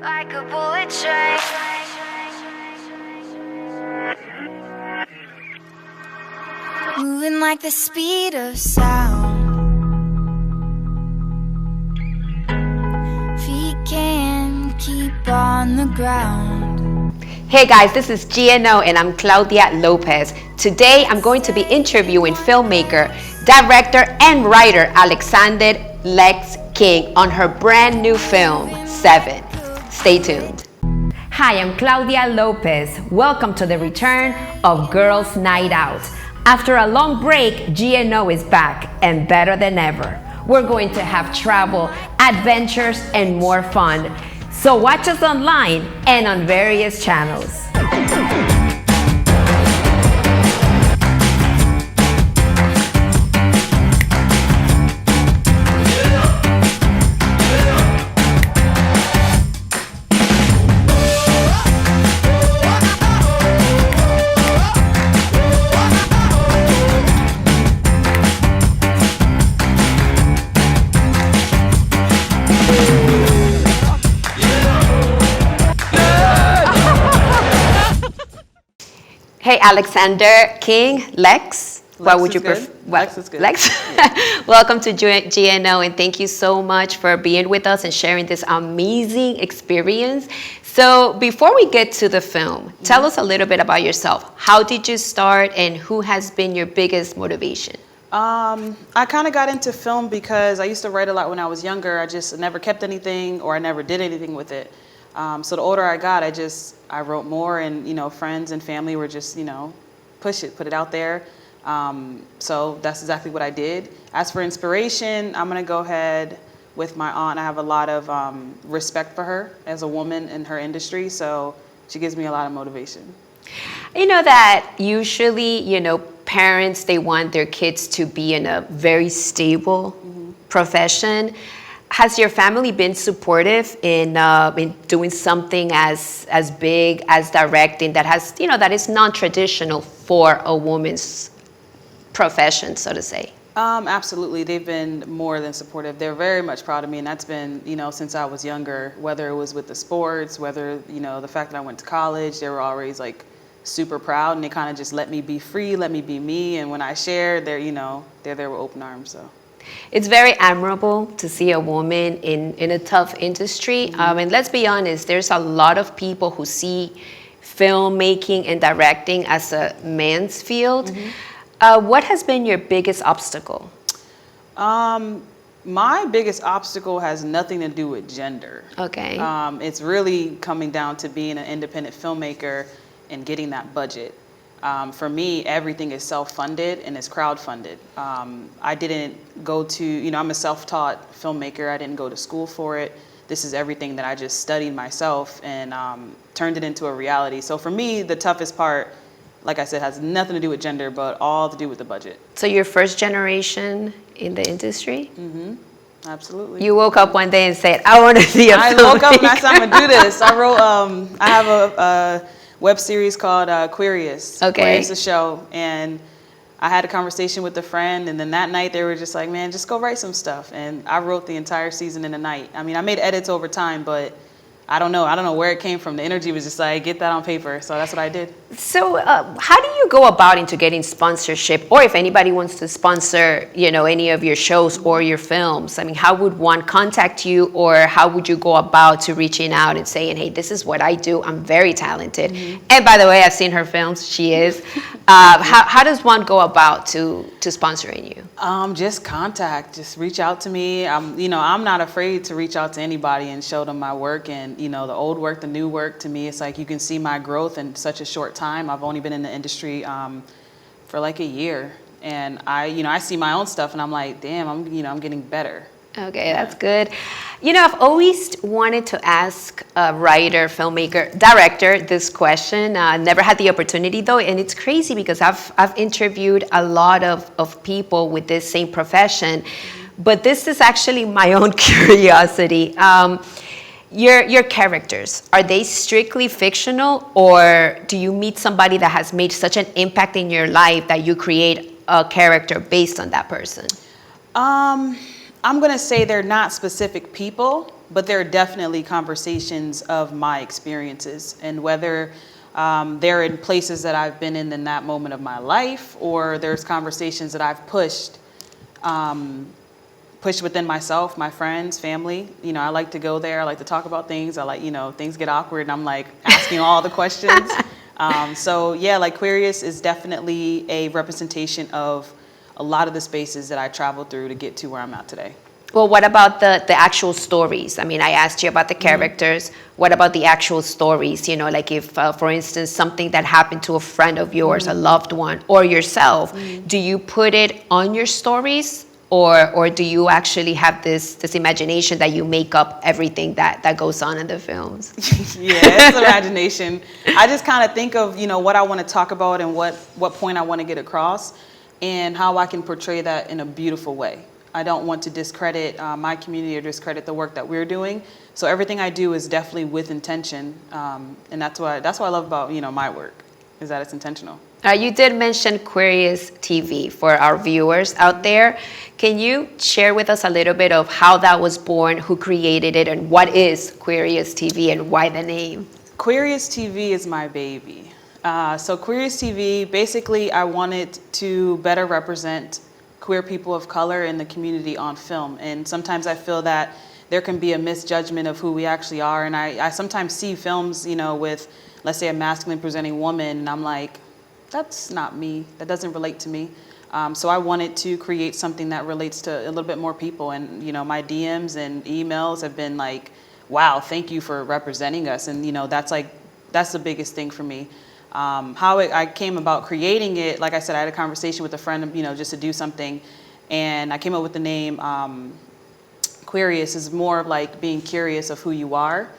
like a bullet train. Moving like the speed of sound. Feet can't keep on the ground. Hey guys, this is GNO and I'm Claudia Lopez. Today I'm going to be interviewing filmmaker, director, and writer Alexander Lex King on her brand new film, 7. Stay tuned. Hi, I'm Claudia Lopez. Welcome to the return of Girls Night Out. After a long break, GNO is back and better than ever. We're going to have travel, adventures, and more fun. So watch us online and on various channels. Hey, Alexander King, Lex. What would you prefer? Lex is good. Lex, yeah. Welcome to GNO, and thank you so much for being with us and sharing this amazing experience. So, before we get to the film, tell us a little bit about yourself. How did you start, and who has been your biggest motivation? I kind of got into film because I used to write a lot when I was younger. I just never kept anything, or I never did anything with it. So the older I got, I wrote more, and friends and family were just put it out there. So that's exactly what I did. As for inspiration, I'm gonna go ahead with my aunt. I have a lot of respect for her as a woman in her industry, so she gives me a lot of motivation. You know that usually, parents, they want their kids to be in a very stable profession. Has your family been supportive in doing something as big as directing that has, that is non-traditional for a woman's profession, so to say? Absolutely. They've been more than supportive. They're very much proud of me, and that's been, since I was younger, whether it was with the sports, whether, the fact that I went to college, they were always like super proud, and they kind of just let me be free, let me be me. And when I share, they're there with open arms, so. It's very admirable to see a woman in a tough industry. And let's be honest, there's a lot of people who see filmmaking and directing as a man's field. What has been your biggest obstacle? My biggest obstacle has nothing to do with gender. Okay. It's really coming down to being an independent filmmaker and getting that budget. For me, everything is self-funded and it's crowd-funded. I didn't go to, I'm a self-taught filmmaker. I didn't go to school for it. This is everything that I just studied myself and turned it into a reality. So for me, the toughest part, like I said, has nothing to do with gender, but all to do with the budget. So you're first generation in the industry? Absolutely. You woke up one day and said, I want to be a filmmaker. I woke up and I said, I'm going to do this. I wrote, I have a web series called Aquarius. Okay. Aquarius, the show. And I had a conversation with a friend, and then that night they were just like, man, just go write some stuff. And I wrote the entire season in a night. I mean, I made edits over time, but I don't know where it came from. The energy was just like, get that on paper. So that's what I did. So how do you go about into getting sponsorship, or if anybody wants to sponsor, any of your shows or your films? I mean, how would one contact you, or how would you go about to reaching out and saying, hey, this is what I do. I'm very talented. And by the way, I've seen her films. She is. How does one go about to sponsoring you? Just reach out to me. I'm not afraid to reach out to anybody and show them my work. And the old work, the new work, to me, it's like you can see my growth in such a short time. I've only been in the industry for like a year, and I see my own stuff, and I'm like, damn, I'm getting better. Okay, that's good. I've always wanted to ask a writer, filmmaker, director this question. Never had the opportunity though, and it's crazy because I've interviewed a lot of people with this same profession, but this is actually my own curiosity. Your characters, are they strictly fictional, or do you meet somebody that has made such an impact in your life that you create a character based on that person? I'm going to say they're not specific people. but there are definitely conversations of my experiences, and whether they're in places that I've been in that moment of my life, or there's conversations that I've pushed within myself, my friends, family. You know, I like to go there. I like to talk about things. I like, you know, things get awkward and I'm like asking all the questions. So yeah, like Queerious is definitely a representation of a lot of the spaces that I traveled through to get to where I'm at today. Well, what about the actual stories? I mean, I asked you about the characters. What about the actual stories? You know, like if, for instance, something that happened to a friend of yours, a loved one, or yourself, do you put it on your stories? Or do you actually have this imagination that you make up everything that goes on in the films? Yeah, it's imagination. I just kind of think of, you know, what I want to talk about and what point I want to get across and how I can portray that in a beautiful way. I don't want to discredit my community or discredit the work that we're doing. So everything I do is definitely with intention, and that's what I love about, you know, my work, is that it's intentional. You did mention Queerious TV for our viewers out there. Can you share with us a little bit of how that was born, who created it, and what is Queerious TV and why the name? Queerious TV is my baby. So Queerious TV, basically I wanted to better represent queer people of color in the community on film. And sometimes I feel that there can be a misjudgment of who we actually are. And I sometimes see films, you know, with, let's say, a masculine presenting woman, and I'm like, that's not me. That doesn't relate to me. So I wanted to create something that relates to a little bit more people. And, you know, my DMs and emails have been like, wow, thank you for representing us. And, you know, that's the biggest thing for me. I came about creating it, like I said, I had a conversation with a friend, you know, just to do something, and I came up with the name Queerious is more of like being curious of who you are,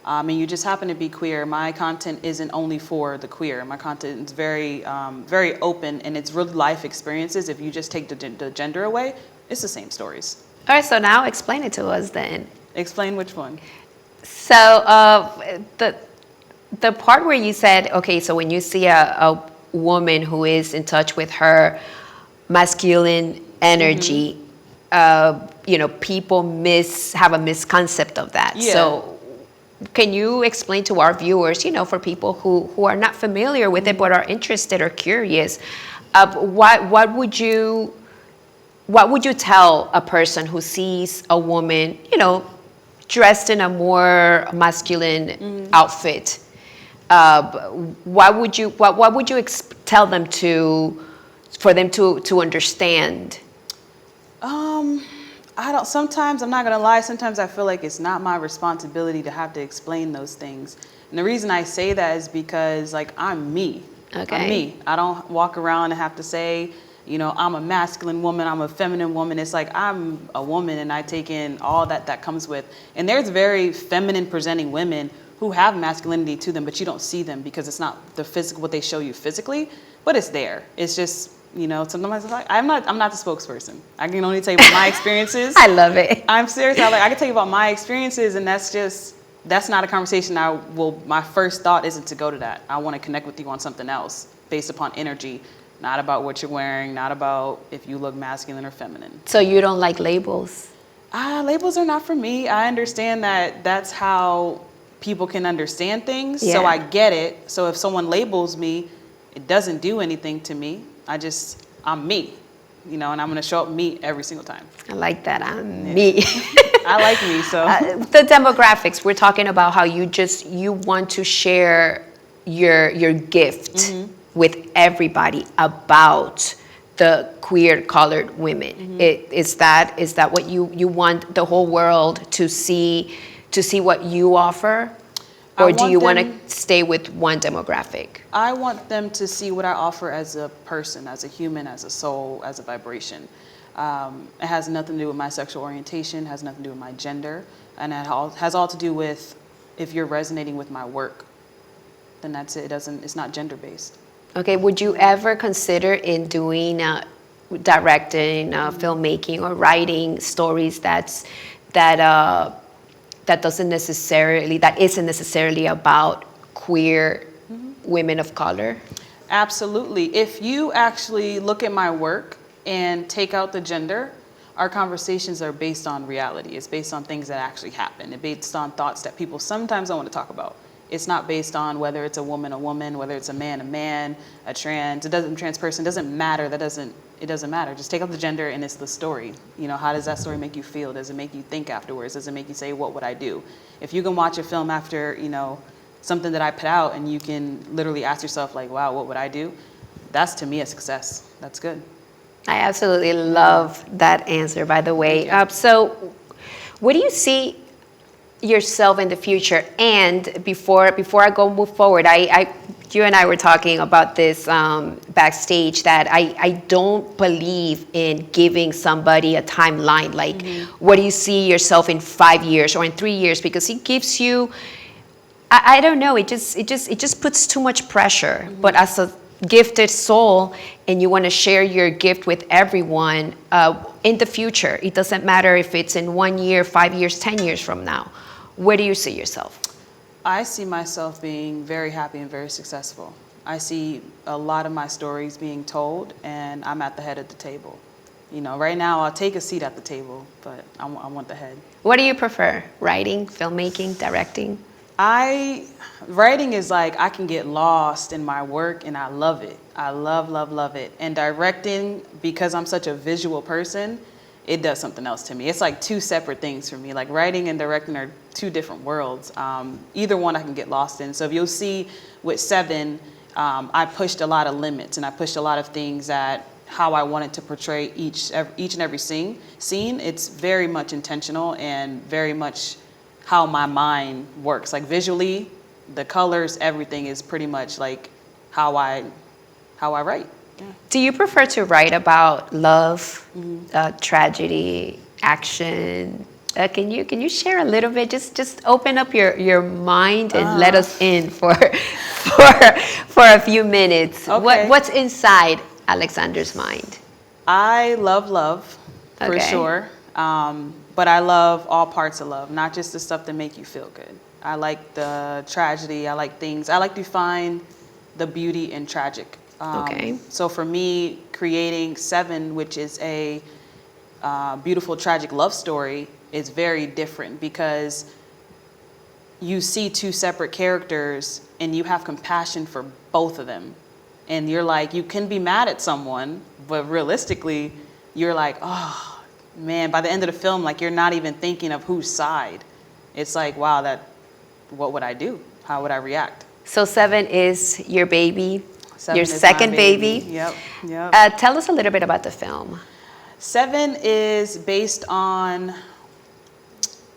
and you just happen to be queer. My content isn't only for the queer. My content is very, very open, and it's real life experiences. If you just take the gender away, it's the same stories. All right, so now explain it to us then. Explain which one? So the part where you said, okay, so when you see a woman who is in touch with her masculine energy, you know, people have a misconcept of that. Yeah. So can you explain to our viewers, you know, for people who are not familiar with it but are interested or curious, what would you tell a person who sees a woman, you know, dressed in a more masculine outfit? What would you tell them for them to understand? Sometimes, I'm not gonna lie, sometimes I feel like it's not my responsibility to have to explain those things. And the reason I say that is because, like, I'm me. Okay. I'm me. I don't walk around and have to say, you know, I'm a masculine woman, I'm a feminine woman. It's like, I'm a woman and I take in all that comes with. And there's very feminine presenting women who have masculinity to them, but you don't see them because it's not the physical, what they show you physically, but it's there. It's just, you know, sometimes it's like, I'm not the spokesperson. I can only tell you about my experiences. I love it. I'm serious. I can tell you about my experiences, and that's not a conversation my first thought isn't to go to that. I want to connect with you on something else based upon energy, not about what you're wearing, not about if you look masculine or feminine. So you don't like labels? Labels are not for me. I understand that that's how people can understand things. Yeah. So I get it. So if someone labels me, it doesn't do anything to me. I'm me, you know, and I'm going to show up me every single time. I like that. I'm me. I like me. So the demographics, we're talking about how you want to share your gift with everybody about the queer colored women. Is that what you want the whole world to see what you offer? Or do you want to stay with one demographic? I want them to see what I offer as a person, as a human, as a soul, as a vibration. It has nothing to do with my sexual orientation, has nothing to do with my gender, and it has all to do with if you're resonating with my work, then that's it. It's not gender-based. Okay, would you ever consider in doing directing, filmmaking, or writing stories that isn't necessarily about queer women of color? Absolutely. If you actually look at my work and take out the gender, our conversations are based on reality. It's based on things that actually happen. It's based on thoughts that people sometimes don't want to talk about. It's not based on whether it's a woman, whether it's a man, a trans person. It doesn't matter. It doesn't matter. Just take out the gender and it's the story. You know, how does that story make you feel? Does it make you think afterwards? Does it make you say, what would I do? If you can watch a film after, you know, something that I put out and you can literally ask yourself like, wow, what would I do? That's to me a success. That's good. I absolutely love that answer, by the way. So what do you see yourself in the future? And before I move forward, you and I were talking about this backstage, that I don't believe in giving somebody a timeline. Like, what do you see yourself in 5 years or in 3 years? Because it gives you, I don't know, it just puts too much pressure. But as a gifted soul, and you want to share your gift with everyone in the future, it doesn't matter if it's in 1 year, 5 years, 10 years from now. Where do you see yourself? I see myself being very happy and very successful. I see a lot of my stories being told, and I'm at the head of the table. You know, right now I'll take a seat at the table, but I want the head. What do you prefer? Writing, filmmaking, directing? Writing is like, I can get lost in my work and I love it. I love it. And directing, because I'm such a visual person, it does something else to me. It's like two separate things for me. Like writing and directing are two different worlds. Either one I can get lost in. So if you'll see with 7, I pushed a lot of limits and I pushed a lot of things that how I wanted to portray each and every scene. It's very much intentional and very much how my mind works. Like visually, the colors, everything is pretty much like how I write. Yeah. Do you prefer to write about love, tragedy, action? Can you share a little bit? Just open up your mind and let us in for a few minutes. Okay. What's inside Alexander's mind? I love for sure. But I love all parts of love, not just the stuff that make you feel good. I like the tragedy. I like to find the beauty in tragic. So for me, creating 7, which is a beautiful tragic love story, is very different because you see 2 separate characters and you have compassion for both of them. And you're like, you can be mad at someone, but realistically, you're like, oh, man, by the end of the film, like you're not even thinking of whose side. It's like, wow, what would I do? How would I react? So 7 is your baby, your second baby. Yep. Tell us a little bit about the film. 7 is based on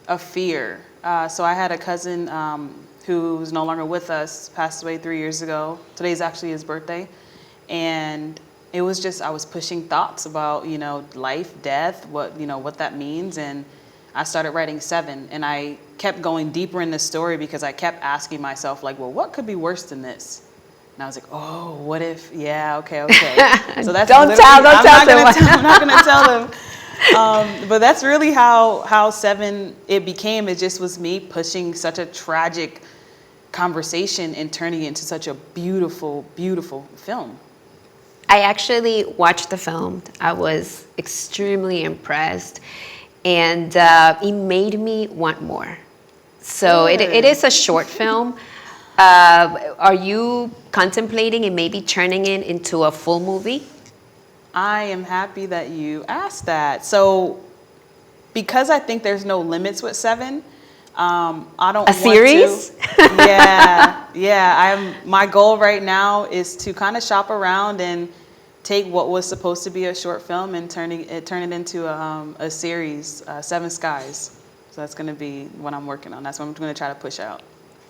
a fear. So I had a cousin who's no longer with us, passed away 3 years ago. Today's actually his birthday. And it was just, I was pushing thoughts about, you know, life, death, what that means. And I started writing 7 and I kept going deeper in the story because I kept asking myself like, well, what could be worse than this? And I was like, oh, what if, yeah, okay. So that's don't tell them. I'm not going to tell them. But that's really how 7, it became. It just was me pushing such a tragic conversation and turning it into such a beautiful, beautiful film. I actually watched the film. I was extremely impressed, and it made me want more. So it is a short film. Are you contemplating and maybe turning it into a full movie? I am happy that you asked that. So because I think there's no limits with 7, I don't want series? Yeah. My goal right now is to kind of shop around and take what was supposed to be a short film and turn it into a series, 7 Skies. So that's going to be what I'm working on. That's what I'm going to try to push out.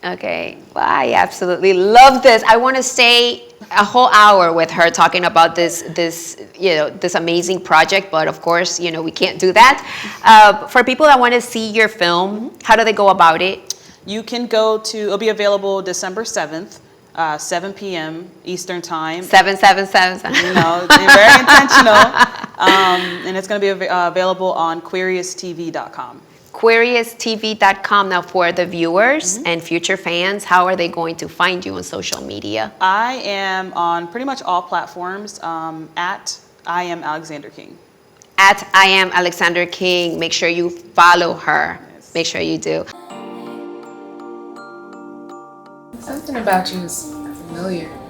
Okay. Well, I absolutely love this. I want to stay a whole hour with her talking about this amazing project, but of course, we can't do that. For people that want to see your film, how do they go about it? You can it'll be available December 7th, 7 p.m. Eastern time. 777. Very intentional. And it's going to be available on QuariusTV.com. QuariusTV.com. Now, for the viewers and future fans, how are they going to find you on social media? I am on pretty much all platforms at I am Alexander King. at I am Alexander King. Make sure you follow her. Make sure you do. Something about you is familiar.